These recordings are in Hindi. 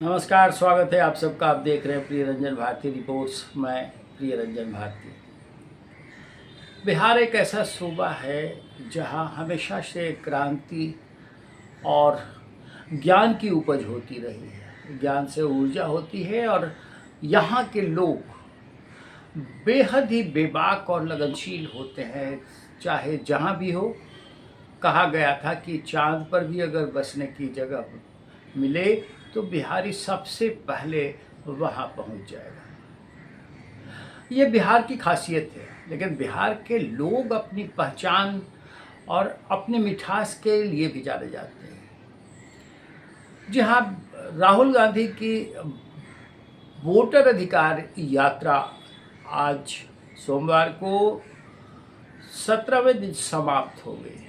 नमस्कार, स्वागत है आप सबका। आप देख रहे हैं प्रिय रंजन भारती रिपोर्ट्स। मैं प्रिय रंजन भारती। बिहार एक ऐसा सूबा है जहां हमेशा से क्रांति और ज्ञान की उपज होती रही है। ज्ञान से ऊर्जा होती है और यहाँ के लोग बेहद ही बेबाक और लगनशील होते हैं, चाहे जहाँ भी हो। कहा गया था कि चांद पर भी अगर बसने की जगह मिले तो बिहारी सबसे पहले वहाँ पहुँच जाएगा। ये बिहार की खासियत है, लेकिन बिहार के लोग अपनी पहचान और अपनी मिठास के लिए भी जाने जाते हैं। जी हाँ, राहुल गांधी की वोटर अधिकार यात्रा आज सोमवार को 17वें दिन समाप्त हो गई।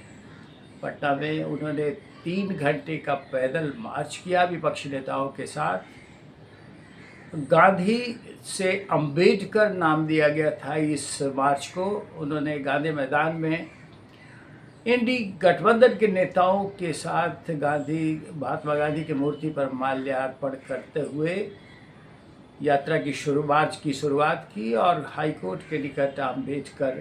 पटना में उन्होंने 3 घंटे का पैदल मार्च किया विपक्षी नेताओं के साथ। गांधी से अंबेडकर नाम दिया गया था इस मार्च को। उन्होंने गांधी मैदान में इंडी गठबंधन के नेताओं के साथ महात्मा गांधी की मूर्ति पर माल्यार्पण करते हुए यात्रा की शुरुआत की और हाईकोर्ट के निकट अम्बेडकर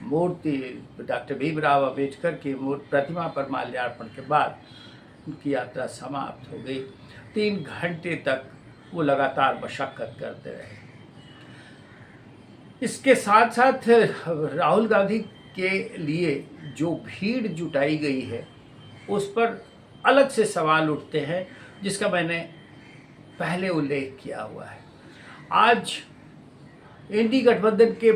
मूर्ति डॉक्टर भीमराव अम्बेडकर की प्रतिमा पर माल्यार्पण के बाद उनकी यात्रा समाप्त हो गई। 3 घंटे तक वो लगातार मशक्कत करते रहे। इसके साथ साथ राहुल गांधी के लिए जो भीड़ जुटाई गई है उस पर अलग से सवाल उठते हैं, जिसका मैंने पहले उल्लेख किया हुआ है। आज इंडी गठबंधन के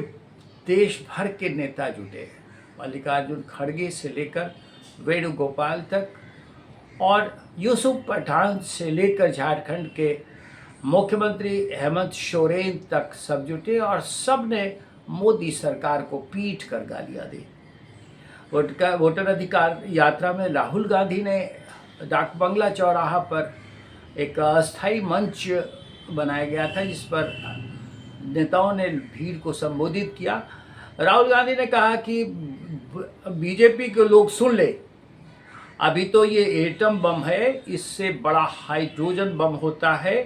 देश भर के नेता जुटे हैं, मल्लिकार्जुन खड़गे से लेकर वेणुगोपाल तक और यूसुफ पठान से लेकर झारखंड के मुख्यमंत्री हेमंत सोरेन तक सब जुटे और सब ने मोदी सरकार को पीट कर गालियां दी। वोटर अधिकार यात्रा में राहुल गांधी ने डाक बंगला चौराहा पर एक अस्थायी मंच बनाया गया था, जिस पर नेताओं ने भीड़ को संबोधित किया। राहुल गांधी ने कहा कि बीजेपी के लोग सुन ले, अभी तो ये एटम बम है, इससे बड़ा हाइड्रोजन बम होता है,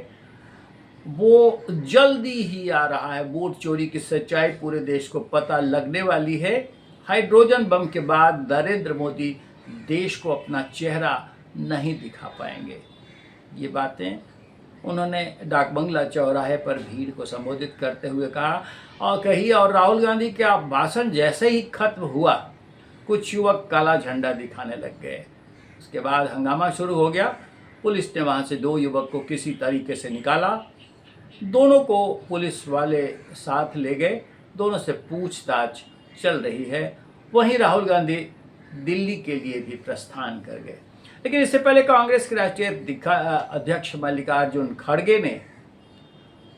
वो जल्दी ही आ रहा है। वोट चोरी की सच्चाई पूरे देश को पता लगने वाली है। हाइड्रोजन बम के बाद नरेंद्र मोदी देश को अपना चेहरा नहीं दिखा पाएंगे। ये बातें उन्होंने डाक बंगला चौराहे पर भीड़ को संबोधित करते हुए कही और राहुल गांधी का भाषण जैसे ही खत्म हुआ, कुछ युवक काला झंडा दिखाने लग गए। उसके बाद हंगामा शुरू हो गया। पुलिस ने वहां से 2 युवक को किसी तरीके से निकाला। दोनों को पुलिस वाले साथ ले गए। दोनों से पूछताछ चल रही है। वहीं राहुल गांधी दिल्ली के लिए भी प्रस्थान कर गए। लेकिन इससे पहले कांग्रेस के राष्ट्रीय अध्यक्ष मल्लिकार्जुन खड़गे ने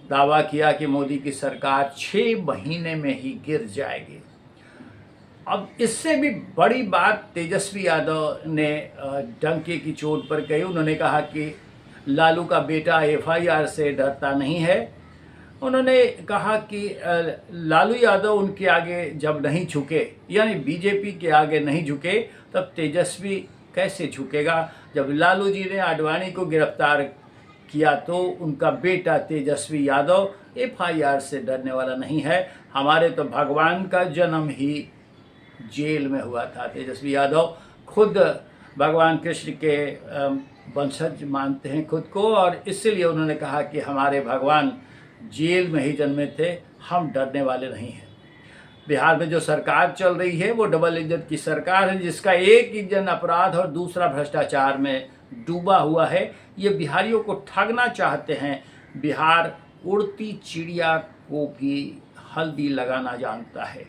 दावा किया कि मोदी की सरकार 6 महीने में ही गिर जाएगी। अब इससे भी बड़ी बात तेजस्वी यादव ने डंके की चोट पर कही। उन्होंने कहा कि लालू का बेटा FIR से डरता नहीं है। उन्होंने कहा कि लालू यादव उनके आगे जब नहीं झुके, यानी बीजेपी के आगे नहीं झुके, तब तेजस्वी कैसे झुकेगा। जब लालू जी ने आडवाणी को गिरफ्तार किया तो उनका बेटा तेजस्वी यादव FIR से डरने वाला नहीं है। हमारे तो भगवान का जन्म ही जेल में हुआ था। तेजस्वी यादव खुद भगवान कृष्ण के वंशज मानते हैं खुद को, और इसलिए उन्होंने कहा कि हमारे भगवान जेल में ही जन्मे थे, हम डरने वाले नहीं हैं। बिहार में जो सरकार चल रही है वो डबल इंजन की सरकार है, जिसका एक इंजन अपराध और दूसरा भ्रष्टाचार में डूबा हुआ है। ये बिहारियों को ठगना चाहते हैं। बिहार उड़ती चिड़िया को भी हल्दी लगाना जानता है।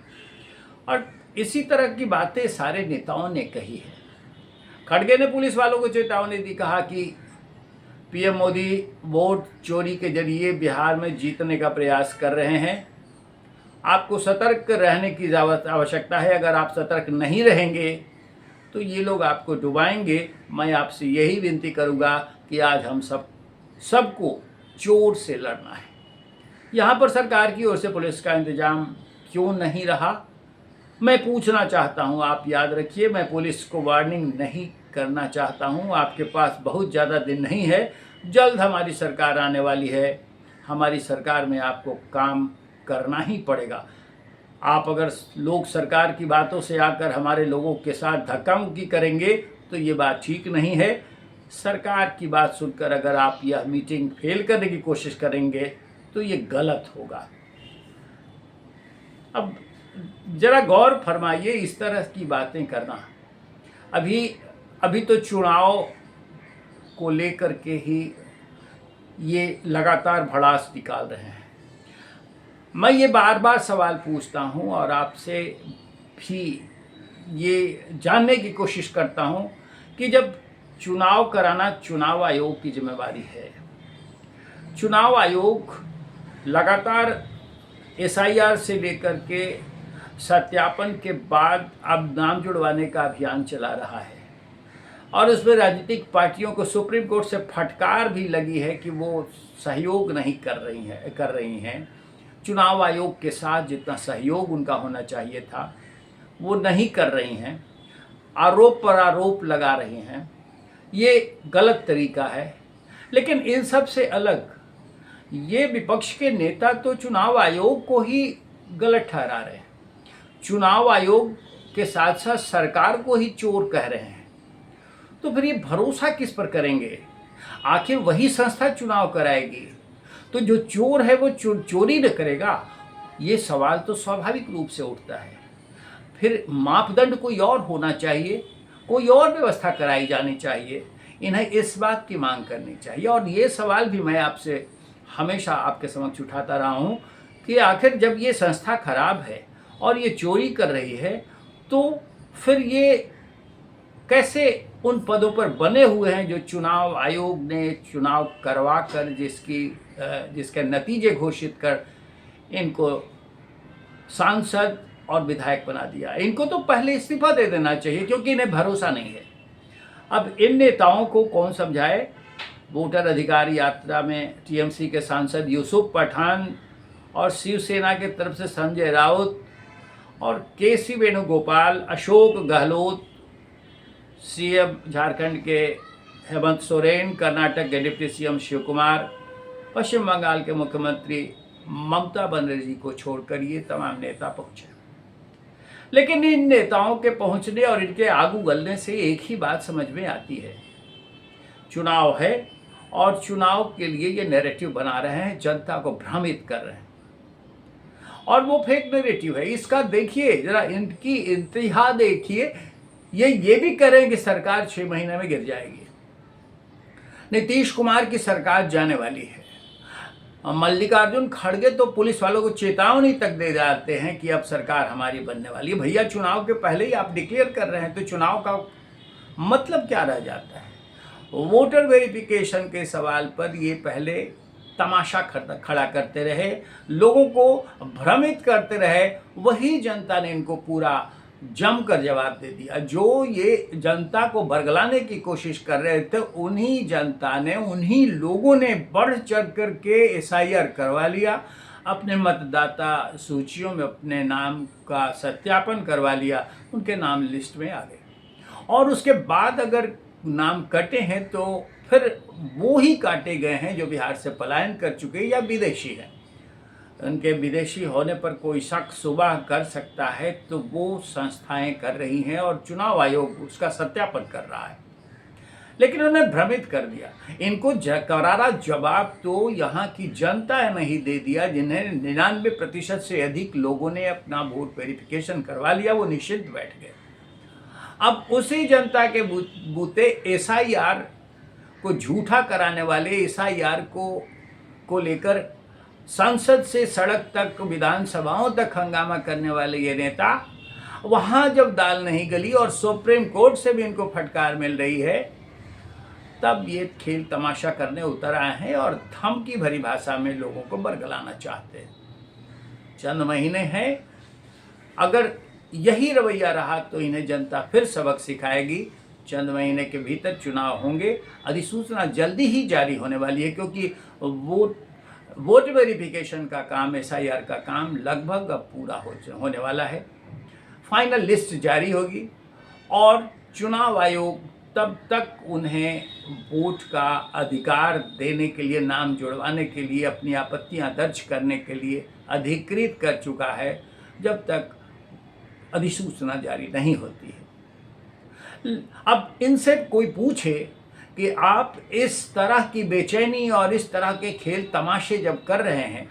और इसी तरह की बातें सारे नेताओं ने कही है। खड़गे ने पुलिस वालों को चेतावनी दी, कहा कि PM मोदी वोट चोरी के जरिए बिहार में जीतने का प्रयास कर रहे हैं। आपको सतर्क रहने की आवश्यकता है। अगर आप सतर्क नहीं रहेंगे तो ये लोग आपको डुबाएंगे। मैं आपसे यही विनती करूंगा कि आज हम सबको जोर से लड़ना है। यहाँ पर सरकार की ओर से पुलिस का इंतजाम क्यों नहीं रहा, मैं पूछना चाहता हूँ। आप याद रखिए, मैं पुलिस को वार्निंग नहीं करना चाहता हूँ। आपके पास बहुत ज़्यादा दिन नहीं है। जल्द हमारी सरकार आने वाली है, हमारी सरकार में आपको काम करना ही पड़ेगा। आप अगर लोग सरकार की बातों से आकर हमारे लोगों के साथ धक्का-मुक्की करेंगे तो ये बात ठीक नहीं है। सरकार की बात सुनकर अगर आप यह मीटिंग फेल करने की कोशिश करेंगे तो ये गलत होगा। अब ज़रा गौर फरमाइए इस तरह की बातें करना। अभी तो चुनाव को लेकर के ही ये लगातार भड़ास निकाल रहे हैं। मैं ये बार बार सवाल पूछता हूँ और आपसे भी ये जानने की कोशिश करता हूँ कि जब चुनाव कराना चुनाव आयोग की जिम्मेवारी है, चुनाव आयोग लगातार SIR से लेकर के सत्यापन के बाद अब नाम जुड़वाने का अभियान चला रहा है और उसमें राजनीतिक पार्टियों को सुप्रीम कोर्ट से फटकार भी लगी है कि वो सहयोग नहीं कर रही हैं। चुनाव आयोग के साथ जितना सहयोग उनका होना चाहिए था वो नहीं कर रही हैं, आरोप पर आरोप लगा रही हैं। ये गलत तरीका है। लेकिन इन सब से अलग ये विपक्ष के नेता तो चुनाव आयोग को ही गलत ठहरा रहे हैं, चुनाव आयोग के साथ साथ सरकार को ही चोर कह रहे हैं। तो फिर ये भरोसा किस पर करेंगे? आखिर वही संस्था चुनाव कराएगी तो जो चोर है वो चोरी न करेगा? ये सवाल तो स्वाभाविक रूप से उठता है। फिर मापदंड कोई और होना चाहिए, कोई और व्यवस्था कराई जानी चाहिए। इन्हें इस बात की मांग करनी चाहिए। और ये सवाल भी मैं आपसे हमेशा आपके समक्ष उठाता रहा हूँ कि आखिर जब ये संस्था खराब है और ये चोरी कर रही है तो फिर ये कैसे उन पदों पर बने हुए हैं जो चुनाव आयोग ने चुनाव करवा कर जिसके नतीजे घोषित कर इनको सांसद और विधायक बना दिया। इनको तो पहले इस्तीफा दे देना चाहिए क्योंकि इन्हें भरोसा नहीं है। अब इन नेताओं को कौन समझाए? वोटर अधिकार यात्रा में TMC के सांसद यूसुफ पठान और शिवसेना की तरफ से संजय राउत और KC वेणुगोपाल, अशोक गहलोत, CM झारखंड के हेमंत सोरेन, कर्नाटक के डिप्टी CM शिव कुमार, पश्चिम बंगाल के मुख्यमंत्री ममता बनर्जी को छोड़कर ये तमाम नेता पहुंचे। लेकिन इन नेताओं के पहुंचने और इनके आगू गलने से एक ही बात समझ में आती है, चुनाव है और चुनाव के लिए ये नैरेटिव बना रहे हैं, जनता को भ्रमित कर रहे हैं और वो फेक नैरेटिव है। इसका देखिए जरा, इनकी इंतहा देखिए। ये भी कह रहे हैं कि सरकार 6 महीने में गिर जाएगी। नीतीश कुमार की सरकार जाने वाली है। मल्लिकार्जुन खड़गे तो पुलिस वालों को चेतावनी तक दे जाते हैं कि अब सरकार हमारी बनने वाली है। भैया चुनाव के पहले ही आप डिक्लेयर कर रहे हैं तो चुनाव का मतलब क्या रह जाता है? वोटर वेरिफिकेशन के सवाल पर ये पहले तमाशा खड़ा करते रहे, लोगों को भ्रमित करते रहे, वही जनता ने इनको पूरा जमकर जवाब दे दिया। जो ये जनता को बरगलाने की कोशिश कर रहे थे उन्हीं जनता ने, उन्हीं लोगों ने बढ़ चढ़ कर के SIR करवा लिया, अपने मतदाता सूचियों में अपने नाम का सत्यापन करवा लिया, उनके नाम लिस्ट में आ गए। और उसके बाद अगर नाम कटे हैं तो फिर वो ही काटे गए हैं जो बिहार से पलायन कर चुके या विदेशी हैं। उनके विदेशी होने पर कोई शक सुबह कर सकता है तो वो संस्थाएं कर रही हैं और चुनाव आयोग उसका सत्यापन कर रहा है। लेकिन उन्हें भ्रमित कर दिया। इनको करारा जवाब तो यहाँ की जनता ने ही दे दिया, जिन्हें 99% से अधिक लोगों ने अपना वोट वेरिफिकेशन करवा लिया, वो निश्चिंत बैठ गए। अब उसी जनता के बूते SIR को झूठा कराने वाले, SIR को लेकर संसद से सड़क तक, विधानसभाओं तक हंगामा करने वाले ये नेता, वहाँ जब दाल नहीं गली और सुप्रीम कोर्ट से भी इनको फटकार मिल रही है, तब ये खेल तमाशा करने उतर आए हैं और धमकी भरी भाषा में लोगों को बरगलाना चाहते हैं। चंद महीने हैं, अगर यही रवैया रहा तो इन्हें जनता फिर सबक सिखाएगी। चंद महीने के भीतर चुनाव होंगे। अधिसूचना जल्दी ही जारी होने वाली है क्योंकि वोट वेरिफिकेशन का काम, SIR का काम लगभग अब पूरा होने वाला है। फाइनल लिस्ट जारी होगी और चुनाव आयोग तब तक उन्हें वोट का अधिकार देने के लिए, नाम जुड़वाने के लिए, अपनी आपत्तियां दर्ज करने के लिए अधिकृत कर चुका है, जब तक अधिसूचना जारी नहीं होती है। अब इनसे कोई पूछे कि आप इस तरह की बेचैनी और इस तरह के खेल तमाशे जब कर रहे हैं,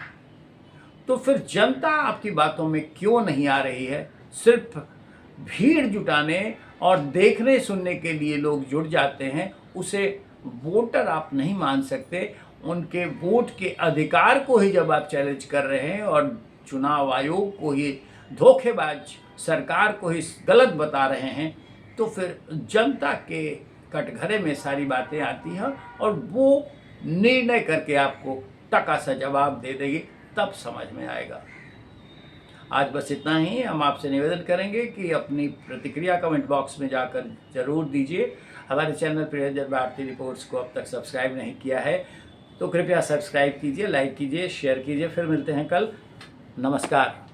तो फिर जनता आपकी बातों में क्यों नहीं आ रही है? सिर्फ भीड़ जुटाने और देखने सुनने के लिए लोग जुड़ जाते हैं, उसे वोटर आप नहीं मान सकते। उनके वोट के अधिकार को ही जब आप चैलेंज कर रहे हैं और चुनाव आयोग को ही धोखेबाज सरकार को ही गलत बता रहे हैं, तो फिर जनता के कटघरे में सारी बातें आती हैं और वो निर्णय करके आपको टका सा जवाब दे देगी, तब समझ में आएगा। आज बस इतना ही। हम आपसे निवेदन करेंगे कि अपनी प्रतिक्रिया कमेंट बॉक्स में जाकर ज़रूर दीजिए। हमारे चैनल प्रियंजन भारती रिपोर्ट्स को अब तक सब्सक्राइब नहीं किया है तो कृपया सब्सक्राइब कीजिए, लाइक कीजिए, शेयर कीजिए। फिर मिलते हैं कल। नमस्कार।